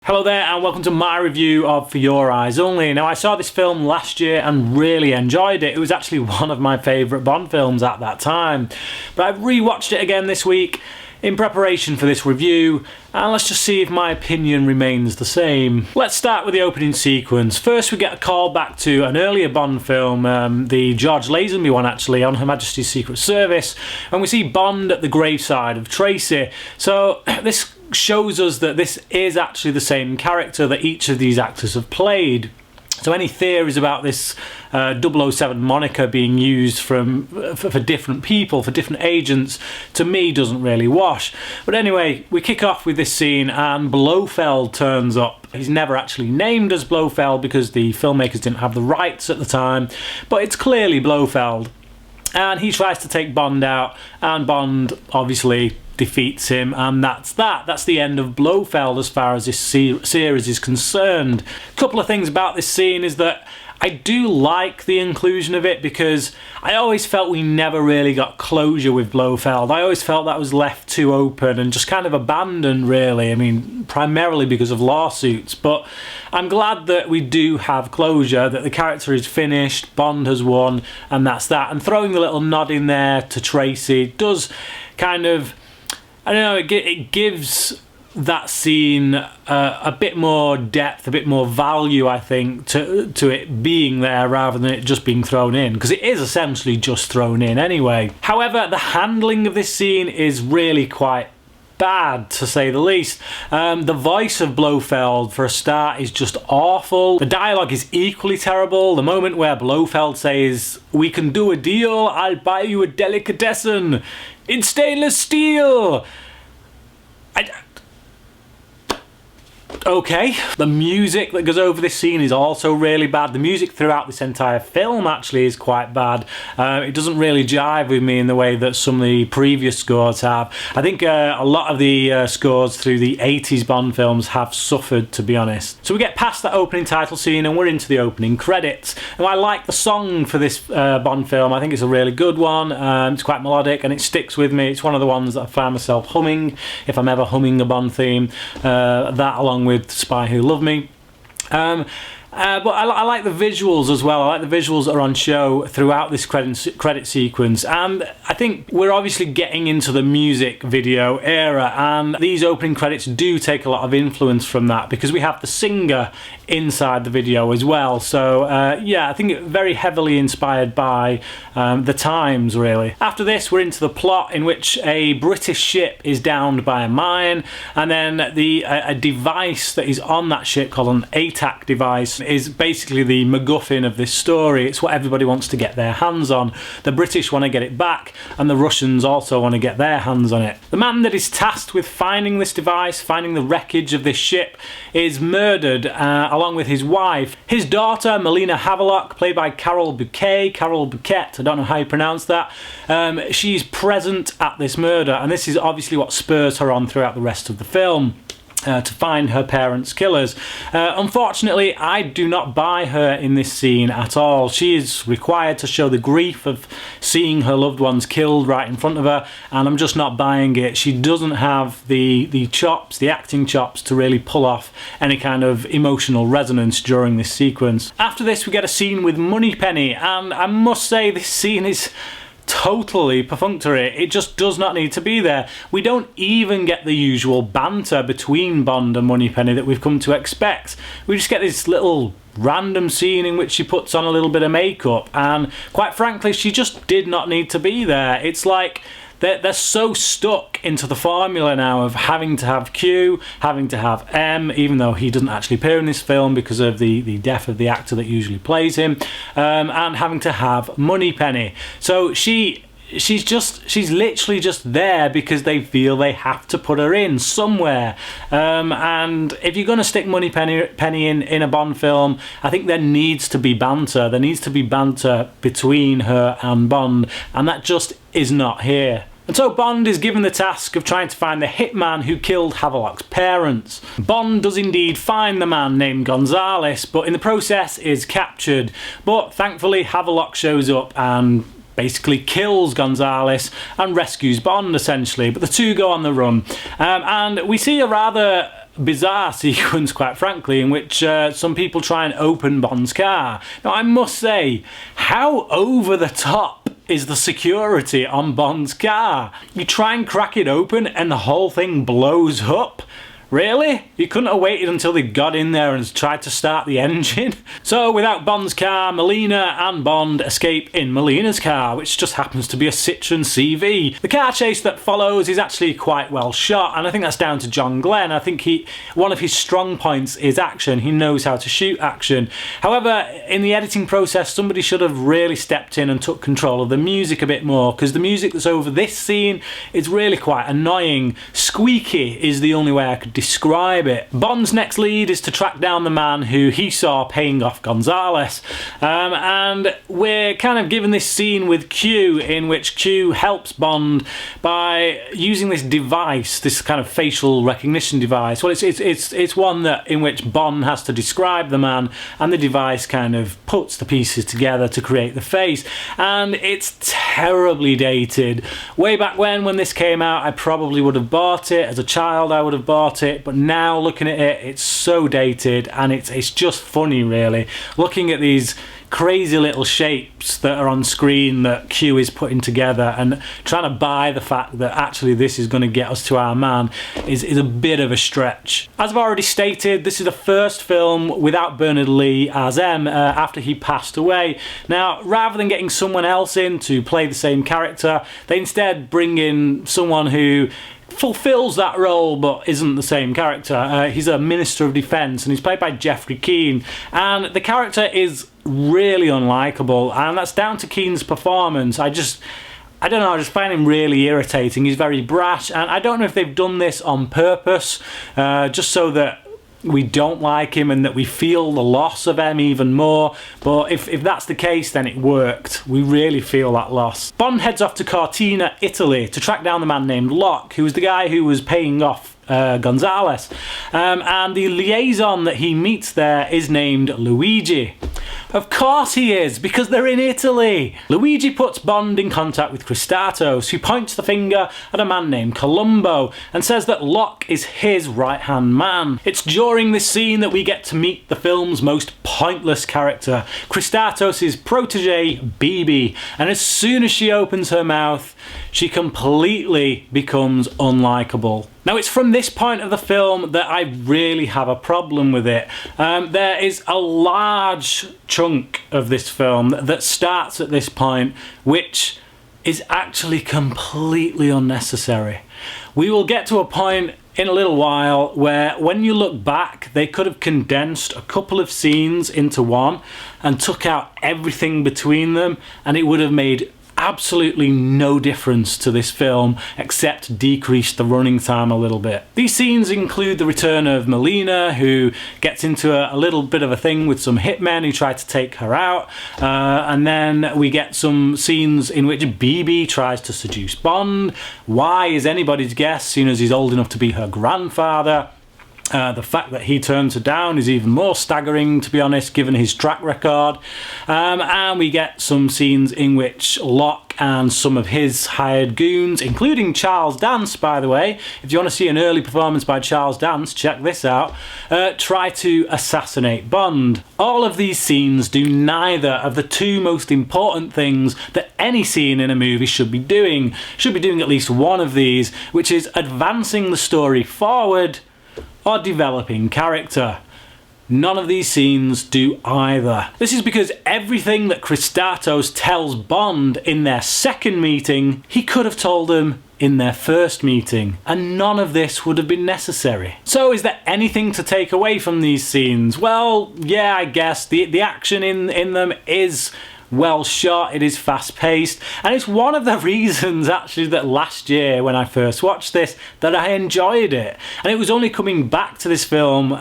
Hello there and welcome to my review of For Your Eyes Only. Now, I saw this film last year and really enjoyed it. It was actually one of my favourite Bond films at that time. But I've rewatched it again this week in preparation for this review, and let's just see if my opinion remains the same. Let's start with the opening sequence. First, we get a call back to an earlier Bond film, the George Lazenby one actually, on Her Majesty's Secret Service, and we see Bond at the graveside of Tracy. So this shows us that this is actually the same character that each of these actors have played. So any theories about this 007 moniker being used for different people, for different agents, to me doesn't really wash. But anyway, we kick off with this scene and Blofeld turns up. He's never actually named as Blofeld because the filmmakers didn't have the rights at the time, but it's clearly Blofeld. And he tries to take Bond out, and Bond obviously defeats him, and that's that. That's the end of Blofeld as far as this series is concerned. A couple of things about this scene is that I do like the inclusion of it because I always felt we never really got closure with Blofeld. I always felt that was left too open and just kind of abandoned, really. I mean, primarily because of lawsuits, but I'm glad that we do have closure, that the character is finished, Bond has won, and that's that. And throwing the little nod in there to Tracy does kind of, I don't know, it gives that scene a bit more depth, a bit more value, I think, to it being there rather than it just being thrown in, because it is essentially just thrown in anyway. However, the handling of this scene is really quite bad, to say the least. The voice of Blofeld, for a start, is just awful. The dialogue is equally terrible. The moment where Blofeld says, "We can do a deal, I'll buy you a delicatessen in stainless steel." Okay. The music that goes over this scene is also really bad. The music throughout this entire film actually is quite bad. It doesn't really jive with me in the way that some of the previous scores have. I think a lot of the scores through the 80s Bond films have suffered, to be honest. So we get past that opening title scene and we're into the opening credits. Now, I like the song for this Bond film. I think it's a really good one. It's quite melodic and it sticks with me. It's one of the ones that I find myself humming if I'm ever humming a Bond theme. That along with Spy Who Loved Me. But I like the visuals as well. I like the visuals that are on show throughout this credit sequence, and I think we're obviously getting into the music video era, and these opening credits do take a lot of influence from that because we have the singer inside the video as well. So yeah, I think very heavily inspired by the times, really. After this, we're into the plot in which a British ship is downed by a mine, and then a device that is on that ship called an ATAC device is basically the MacGuffin of this story. It's what everybody wants to get their hands on. The British want to get it back, and the Russians also want to get their hands on it. The man that is tasked with finding this device, finding the wreckage of this ship, is murdered along with his wife. His daughter, Melina Havelock, played by Carole Bouquet, I don't know how you pronounce that, she's present at this murder, and this is obviously what spurs her on throughout the rest of the film. To find her parents' killers. Unfortunately, I do not buy her in this scene at all. She is required to show the grief of seeing her loved ones killed right in front of her, and I'm just not buying it. She doesn't have the chops, the acting chops, to really pull off any kind of emotional resonance during this sequence. After this, we get a scene with Moneypenny, and I must say this scene is totally perfunctory. It just does not need to be there. We don't even get the usual banter between Bond and Moneypenny that we've come to expect. We just get this little random scene in which she puts on a little bit of makeup, and quite frankly, she just did not need to be there. It's like they're so stuck into the formula now of having to have Q, having to have M, even though he doesn't actually appear in this film because of the death of the actor that usually plays him, and having to have Moneypenny. So she's literally just there because they feel they have to put her in somewhere. And if you're going to stick Moneypenny in a Bond film, I think there needs to be banter. There needs to be banter between her and Bond, and that just is not here. And so Bond is given the task of trying to find the hitman who killed Havelock's parents. Bond does indeed find the man named Gonzales, but in the process is captured. But thankfully Havelock shows up and basically kills Gonzales and rescues Bond, essentially. But the two go on the run. And we see a rather bizarre sequence, quite frankly, in which some people try and open Bond's car. Now, I must say, how over the top is the security on Bond's car? You try and crack it open and the whole thing blows up? Really? You couldn't have waited until they got in there and tried to start the engine? So without Bond's car, Melina and Bond escape in Melina's car, which just happens to be a Citroen CV. The car chase that follows is actually quite well shot, and I think that's down to John Glenn. I think one of his strong points is action. He knows how to shoot action. However, in the editing process, somebody should have really stepped in and took control of the music a bit more, because the music that's over this scene is really quite annoying. Squeaky is the only way I could describe it. Bond's next lead is to track down the man who he saw paying off Gonzalez, and we're kind of given this scene with Q, in which Q helps Bond by using this device, this kind of facial recognition device. Well, it's one that in which Bond has to describe the man, and the device kind of puts the pieces together to create the face, and it's terribly dated. Way back when this came out, I probably would have bought it. As a child, I would have bought it, but now looking at it, it's so dated, and it's just funny, really, looking at these crazy little shapes that are on screen that Q is putting together, and trying to buy the fact that actually this is going to get us to our man is a bit of a stretch. As I've already stated, this is the first film without Bernard Lee as M after he passed away. Now, rather than getting someone else in to play the same character, they instead bring in someone who fulfills that role but isn't the same character. He's a Minister of Defence, and he's played by Jeffrey Keane, and the character is really unlikable, and that's down to Keane's performance. I don't know, I just find him really irritating. He's very brash, and I don't know if they've done this on purpose, just so that we don't like him and that we feel the loss of M even more, but if that's the case, then it worked. We really feel that loss. Bond heads off to Cortina, Italy, to track down the man named Locke, who was the guy who was paying off Gonzalez, and the liaison that he meets there is named Luigi. Of course he is, because they're in Italy. Luigi puts Bond in contact with Christatos, who points the finger at a man named Columbo and says that Locke is his right-hand man. It's during this scene that we get to meet the film's most pointless character, Christatos' protege, Bibi, and as soon as she opens her mouth, she completely becomes unlikable. Now, it's from this point of the film that I really have a problem with it. There is a large chunk of this film that starts at this point, which is actually completely unnecessary. We will get to a point in a little while where, when you look back, they could have condensed a couple of scenes into one and took out everything between them, and it would have made absolutely no difference to this film except decrease the running time a little bit. These scenes include the return of Melina, who gets into a little bit of a thing with some hitmen who try to take her out, and then we get some scenes in which Bibi tries to seduce Bond. Why is anybody's guess, seeing as he's old enough to be her grandfather. The fact that he turns her down is even more staggering, to be honest, given his track record. And we get some scenes in which Locke and some of his hired goons, including Charles Dance, by the way, if you want to see an early performance by Charles Dance, check this out, try to assassinate Bond. All of these scenes do neither of the two most important things that any scene in a movie should be doing. Should be doing at least one of these, which is advancing the story forward or developing character. None of these scenes do either. This is because everything that Christatos tells Bond in their second meeting, he could have told him in their first meeting, and none of this would have been necessary. So is there anything to take away from these scenes? Well, yeah, I guess the action in them is well shot, it is fast paced, and it's one of the reasons actually that last year when I first watched this that I enjoyed it. And it was only coming back to this film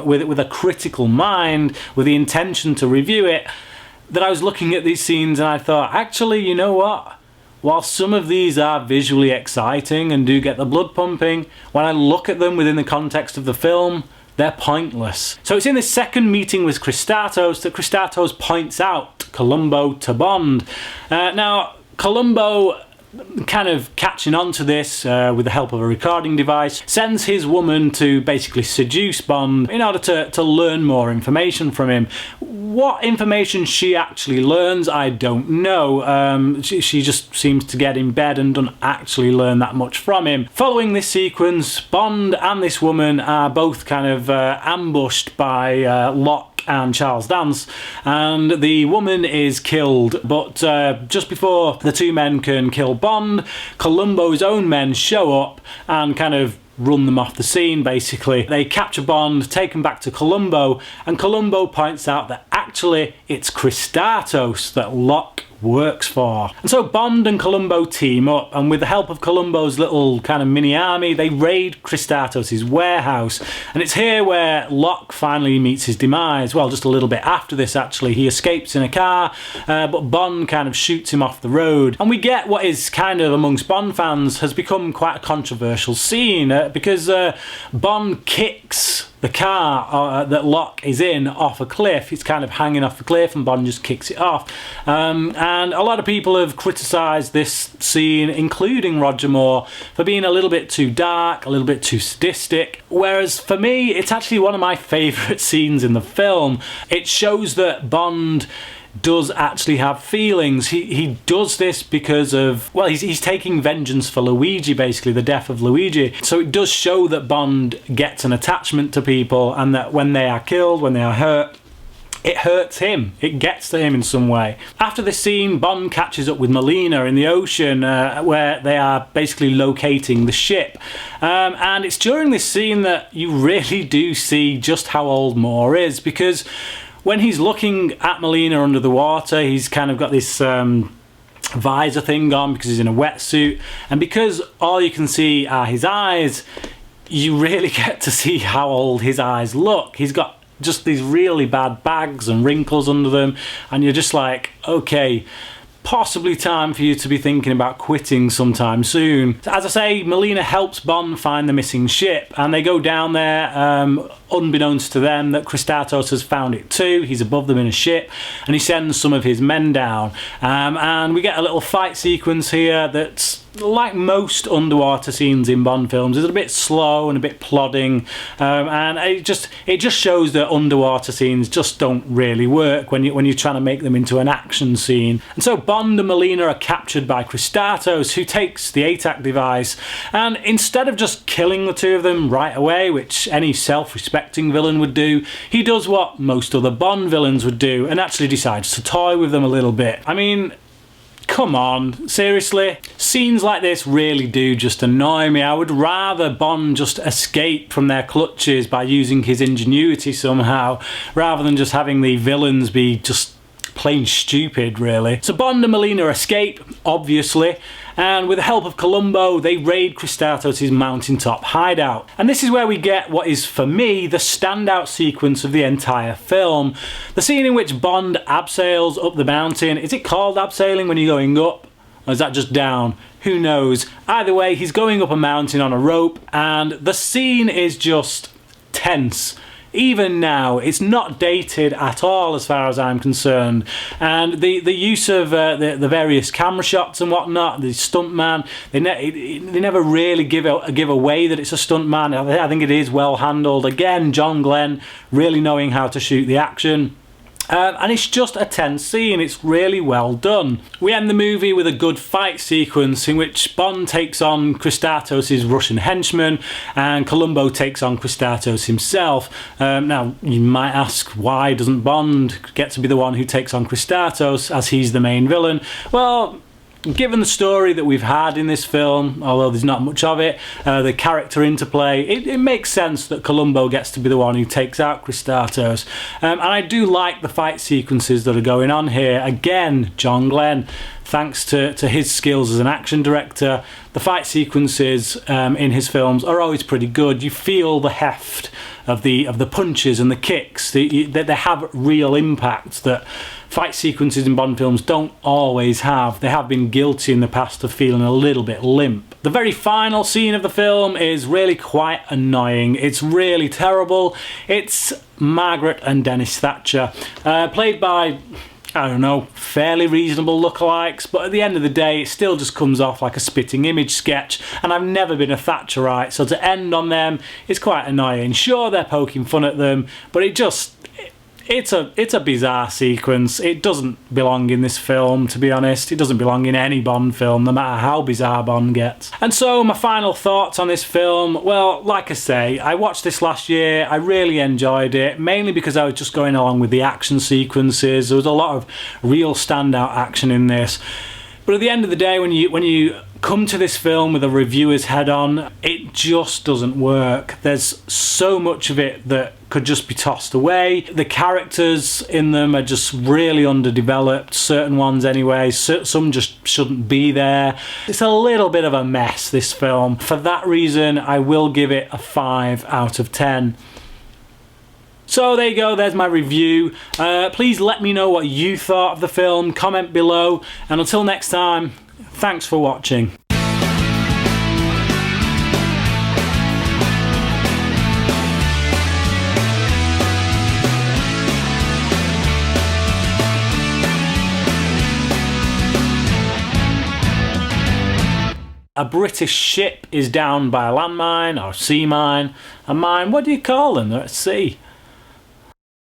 with a critical mind, with the intention to review it, that I was looking at these scenes and I thought, actually, you know what? While some of these are visually exciting and do get the blood pumping, when I look at them within the context of the film, they're pointless. So it's in this second meeting with Christatos that Christatos points out Columbo to Bond. Now, Columbo kind of catching on to this with the help of a recording device, sends his woman to basically seduce Bond in order to learn more information from him. What information she actually learns, I don't know. She just seems to get in bed and doesn't actually learn that much from him. Following this sequence, Bond and this woman are both kind of ambushed by Locke and Charles Dance, and the woman is killed. But just before the two men can kill Bond, Columbo's own men show up and kind of run them off the scene, basically. They capture Bond, take him back to Columbo, and Columbo points out that actually it's Christatos that Locke works for. And so Bond and Columbo team up, and with the help of Columbo's little kind of mini army, they raid Christatos' warehouse. And it's here where Locke finally meets his demise. Well, just a little bit after this, actually. He escapes in a car, but Bond kind of shoots him off the road. And we get what is kind of, amongst Bond fans, has become quite a controversial scene, because Bond kicks the car that Locke is in off a cliff. It's kind of hanging off the cliff and Bond just kicks it off. And a lot of people have criticised this scene, including Roger Moore, for being a little bit too dark, a little bit too sadistic. Whereas for me, it's actually one of my favourite scenes in the film. It shows that Bond does actually have feelings. He does this because of, well, he's taking vengeance for Luigi, basically, the death of Luigi. So it does show that Bond gets an attachment to people, and that when they are killed, when they are hurt, it hurts him. It gets to him in some way. After this scene, Bond catches up with Melina in the ocean, where they are basically locating the ship. And it's during this scene that you really do see just how old Moore is, because when he's looking at Melina under the water, he's kind of got this visor thing on because he's in a wetsuit, and because all you can see are his eyes, you really get to see how old his eyes look. He's got just these really bad bags and wrinkles under them, and you're just like, okay, possibly time for you to be thinking about quitting sometime soon. As I say, Melina helps Bond find the missing ship, and they go down there, unbeknownst to them that Christatos has found it too. He's above them in a ship, and he sends some of his men down. And we get a little fight sequence here that's, like most underwater scenes in Bond films, is a bit slow and a bit plodding, and it just shows that underwater scenes just don't really work when you're trying to make them into an action scene. And so Bond and Melina are captured by Christatos, who takes the ATAC device, and instead of just killing the two of them right away, which any self-respecting villain would do, he does what most other Bond villains would do, and actually decides to toy with them a little bit. I mean, come on, seriously? Scenes like this really do just annoy me. I would rather Bond just escape from their clutches by using his ingenuity somehow, rather than just having the villains be just plain stupid, really. So Bond and Melina escape, obviously, and with the help of Columbo, they raid Christatos' mountaintop hideout. And this is where we get what is, for me, the standout sequence of the entire film. The scene in which Bond abseils up the mountain. Is it called abseiling when you're going up? Or is that just down? Who knows? Either way, he's going up a mountain on a rope, and the scene is just tense. Even now, it's not dated at all as far as I'm concerned, and the use of the various camera shots and whatnot, the stuntman, they never really give away that it's a stuntman. I think it is well handled. Again, John Glenn really knowing how to shoot the action. And it's just a tense scene. It's really well done. We end the movie with a good fight sequence in which Bond takes on Christatos' Russian henchman, and Columbo takes on Christatos himself. Now, you might ask, why doesn't Bond get to be the one who takes on Christatos, as he's the main villain? Well, given the story that we've had in this film, although there's not much of it, the character interplay, it makes sense that Columbo gets to be the one who takes out Christatos. And I do like the fight sequences that are going on here. Again, John Glenn, thanks to his skills as an action director, the fight sequences in his films are always pretty good. You feel the heft of the punches and the kicks. They have real impact that fight sequences in Bond films don't always have. They have been guilty in the past of feeling a little bit limp. The very final scene of the film is really quite annoying. It's really terrible. It's Margaret and Dennis Thatcher, played by I don't know, fairly reasonable lookalikes, but at the end of the day it still just comes off like a spitting image sketch, and I've never been a Thatcherite, so to end on them is quite annoying. Sure, they're poking fun at them, but it's a bizarre sequence. It doesn't belong in this film, to be honest. It doesn't belong in any Bond film, no matter how bizarre Bond gets. And so my final thoughts on this film, well, like I say, I watched this last year. I really enjoyed it, mainly because I was just going along with the action sequences. There was a lot of real standout action in this. But at the end of the day, when you come to this film with a reviewer's head on, it just doesn't work. There's so much of it that could just be tossed away. The characters in them are just really underdeveloped, certain ones anyway. Some just shouldn't be there. It's a little bit of a mess, this film. For that reason, I will give it a 5 out of 10. So there you go, there's my review. Please let me know what you thought of the film, comment below, and until next time, thanks for watching. A British ship is down by a landmine or sea mine. A mine, what do you call them? They're at sea.